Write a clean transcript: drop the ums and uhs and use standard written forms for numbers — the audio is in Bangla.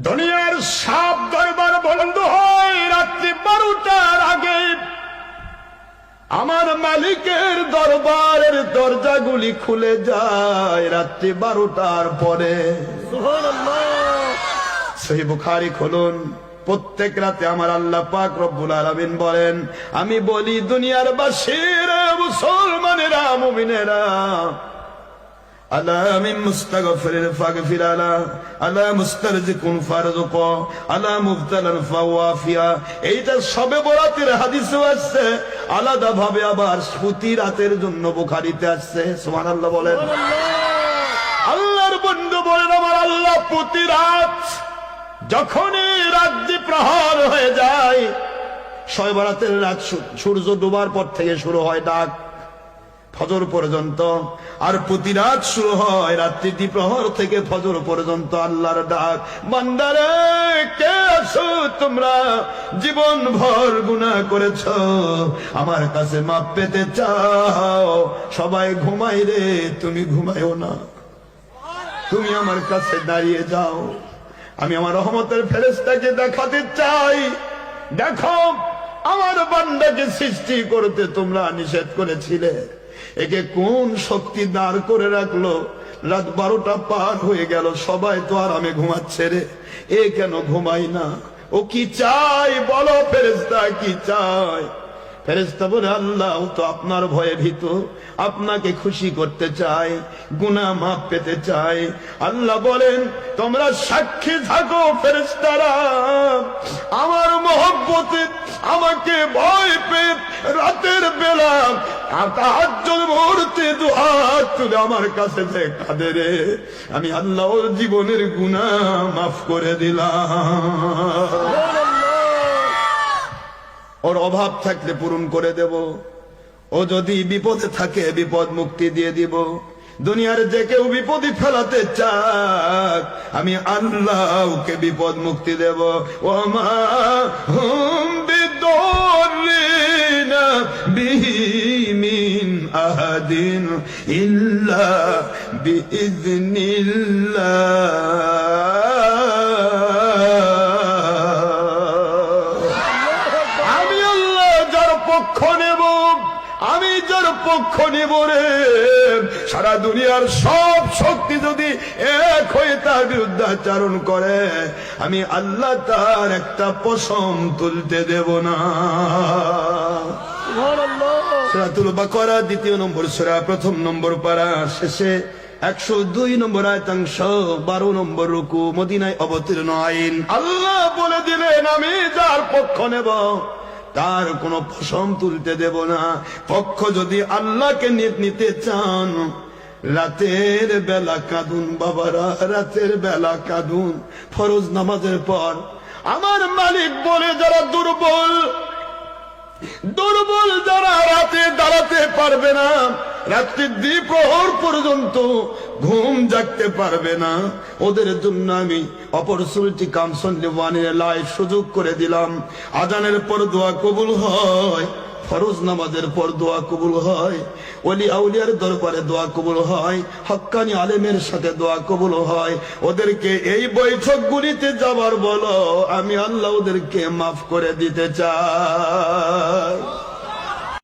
দুনিয়ার সব দরবার বন্ধ হয় রাত্রি 12টার আগে। আমার মালিকের দরবারের দরজাগুলি খুলে যায় রাত্রি 12টার পরে। সহিহ বুখারী খুলুন। প্রত্যেক রাতে আমার আল্লাহ পাক রব্বুল আলামিন বলেন, আমি বলি দুনিয়ার বাসীরা, মুসলমানেরা, মুমিনেরা, আলা মিন মুস্তাগফিরিন ফাগফির আলা, আলা মুস্তারজিকুন ফারজুক, আলা মুবতালান ফাওয়াফিয়া। এইটা সবে বরাতের হাদিসে আসছে, আলাদা ভাবে আবার প্রতি রাতের জন্য বুখারীতে আসছে। সুবহানাল্লাহ বলেন। আল্লাহর বন্ধু বলেন, আমার আল্লাহ প্রতি রাত যখনই রাত্রি প্রহর হয়ে যায়, শবে বরাতের রাত সূর্য ডোবার পর থেকে শুরু হয় ডাক ফজর পর্যন্ত, আর প্রতি রাত শুরু হয় রাত্রি দ্বিপ্রহর থেকে ফজর পর্যন্ত আল্লাহর ডাক, বান্দারে কে আছো তোমরা, জীবন ভর গুনাহ করেছো, আমার কাছে মাপ পেতে চাও। সবাই ঘুমাই রে, তুমি ঘুমায়ও না, তুমি আমার কাছে দাঁড়িয়ে যাও। আমি আমার রহমতের ফেরেশতাকে দেখাতে চাই, দেখো আমার বান্দাকে সৃষ্টি করতে তোমরা নিষেধ করেছিলে, একে কোন শক্তি দাঁড় করে রাখলো, রাত 12টা পার হয়ে গেল, সবাই তো আরামে ঘুমাচ্ছে রে, এ কেন ঘুমাই না? ও কি চাই বলো ফেরেশতা, কি চাই? ফেরেশতা বলে, আল্লাহ তো আপনার ভয়ে ভীত, আপনাকে খুশি করতে চাই, গুনাহ মাফ পেতে চাই। আল্লাহ বলেন, তোমরা সাক্ষী থাকো ফেরেশতারা, আমার মহব্বতে আমাকে ভয় পেয়ে রাতের বেলা তাহাজ্জুদ মুহূর্তে দুহাত তুলে আমার কাছে যে কাঁদে রে, আমি আল্লাহ ওর জীবনের গুনাহ মাফ করে দিলাম। ওর অভাব থাকলে পূরণ করে দেব, ও যদি বিপদে থাকে বিপদ মুক্তি দিয়ে দিব। দুনিয়ার যে কেউ বিপদে ফেলাতে চাক, আমি আল্লাহ ওকে বিপদ মুক্তি দেব। ওমা হুম বিদরিনা বিহি মিন আহাদিন ইল্লা বিইذনিল্লাহ। আমি যার পক্ষ নেব রে, সারা দুনিয়ার সব শক্তি যদি এক হয়ে তার বিরুদ্ধে আচরণ করে, আমি আল্লাহ তার একটা পশম তুলতে দেব না। সূরাতুল বাকারা 2 নম্বর সূরা 1 নম্বর পারা শেষে 102 নম্বর আয়াতাংশ 12 নম্বর রুকু, মদিনায় অবতীর্ণ আইন। আল্লাহ বলে দিলেন, আমি যার পক্ষ নেব তার কোন পশম তুলতে দেব না। পক্ষ যদি আল্লাহকে নিতে চান, রাতের বেলা কাঁদুন বাবারা, রাতের বেলা কাঁদুন ফরজ নামাজের পর। আমার মালিক বলে, যারা দুর্বল যারা রাতে দাঁড়াতে পারবে না, রাত্রি দ্বিপ্রহর পর্যন্ত ঘুম জাগতে পারবে না, ওদের জন্য আমি অপরচুনিটি কামস অনলি ওয়ানের লাইফ সুযোগ করে দিলাম। আজানের পর দোয়া কবুল হয়, ফরজ নামাজের পর দোয়া কবুল হয়, ওলি আউলিয়ার দরবারে দোয়া কবুল হয়, হক্কানি আলেমের সাথে দোয়া কবুল হয়। ওদেরকে এই বৈঠকগুলিতে যাবার বলো, আমি আল্লাহ ওদেরকে মাফ করে দিতে চাই।